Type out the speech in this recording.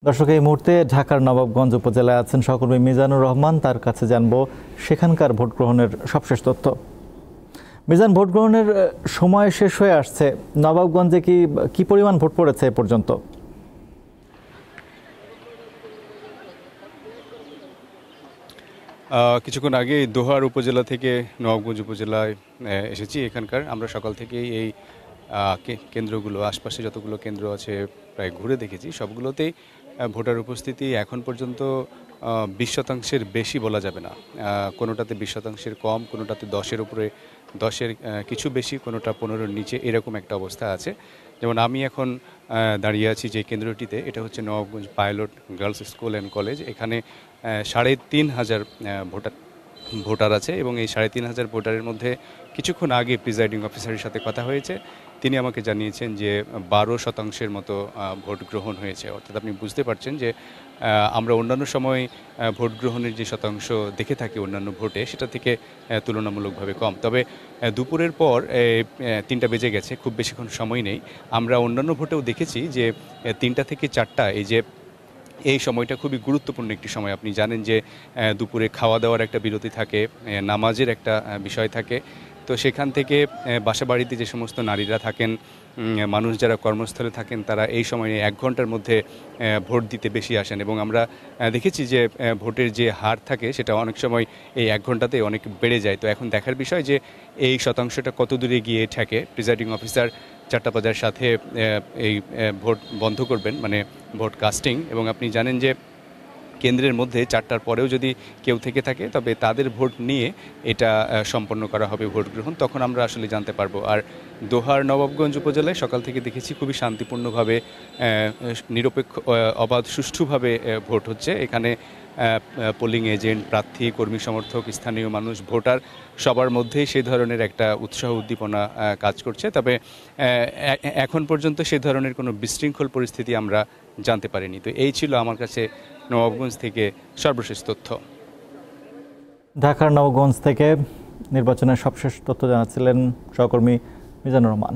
দর্শক, এই মুহূর্তে ঢাকার নবাবগঞ্জ উপজেলায় আছেন সহকর্মী মিজানুর রহমান। তার কাছে জানবো সেখানকার ভোট গ্রহণের সবশেষ তথ্য। মিজান, ভোট গ্রহণের সময় শেষ হয়ে আসছে, নবাবগঞ্জে কি পরিমাণ ভোট পড়েছে এ পর্যন্ত? কিছুক্ষণ আগে দোহার উপজেলা থেকে নবাবগঞ্জ উপজেলায় এসেছি। এখানকার আমরা সকাল থেকেই এই কেন্দ্রগুলো, আশপাশে যতগুলো কেন্দ্র আছে প্রায় ঘুরে দেখেছি। সবগুলোতেই ভোটার উপস্থিতি এখন পর্যন্ত 20% বেশি বলা যাবে না। কোনোটাতে 20% কম, কোনোটাতে 10-এর উপরে, 10-এর কিছু বেশি, কোনোটা 15-এর নিচে, এরকম একটা অবস্থা আছে। যেমন আমি এখন দাঁড়িয়ে আছি যে কেন্দ্রটিতে, এটা হচ্ছে Nawabganj pilot girls school and college. এখানে 3,500 ভোটার আছে এবং এই 3,500 ভোটারের মধ্যে কিছুক্ষণ আগে প্রিজাইডিং অফিসারের সাথে কথা হয়েছে। তিনি আমাকে জানিয়েছেন যে 12% মতো ভোট গ্রহণ হয়েছে। অর্থাৎ আপনি বুঝতে পারছেন যে আমরা অন্যান্য সময় ভোট গ্রহণের যে শতাংশ দেখে থাকি অন্যান্য ভোটে, সেটা থেকে তুলনামূলকভাবে কম। তবে দুপুরের পর 3টা বেজে গেছে, খুব বেশিক্ষণ সময় নেই। আমরা অন্যান্য ভোটেও দেখেছি যে 3টা থেকে 4টা, এই সময়টা খুবই গুরুত্বপূর্ণ একটি সময়। আপনি জানেন যে দুপুরে খাওয়া দাওয়ার একটা বিরতি থাকে, নামাজের একটা বিষয় থাকে। তো সেখান থেকে বাসাবাড়িতে যে সমস্ত নারীরা থাকেন, মানুষ যারা কর্মস্থলে থাকেন, তারা এই সময়ে 1 ঘন্টার মধ্যে ভোট দিতে বেশি আসেন এবং আমরা দেখেছি যে ভোটের যে হার থাকে সেটা অনেক সময় এই 1 ঘন্টাতে অনেক বেড়ে যায়। তো এখন দেখার বিষয় যে এই শতাংশটা কত দূরে গিয়ে ঠেকে। প্রিজাইডিং অফিসার 4টা বাজার সাথে এই ভোট বন্ধ করবেন, মানে ভোট কাস্টিং। এবং আপনি জানেন যে কেন্দ্রের মধ্যে 4টার পরেও যদি কেউ থেকে থাকে, তবে তাদের ভোট নিয়ে এটা সম্পন্ন করা হবে ভোট গ্রহণ। তখন আমরা আসলে জানতে পারবো। আর দোহার নবাবগঞ্জ উপজেলায় সকাল থেকে দেখেছি খুবই শান্তিপূর্ণভাবে, নিরপেক্ষ, অবাধ, সুষ্ঠুভাবে ভোট হচ্ছে। এখানে পোলিং এজেন্ট, প্রার্থী, কর্মী সমর্থক, স্থানীয় মানুষ, ভোটার সবার মধ্যেই সেই ধরনের একটা উৎসাহ উদ্দীপনা কাজ করছে। তবে এখন পর্যন্ত সে ধরনের কোনো বিশৃঙ্খল পরিস্থিতি আমরা জানতে পারিনি। তো এই ছিল আমার কাছে নবাবগঞ্জ থেকে সর্বশেষ তথ্য। ঢাকার নবাবগঞ্জ থেকে নির্বাচনের সবশেষ তথ্য জানাচ্ছিলেন সহকর্মী মিজানুর রহমান।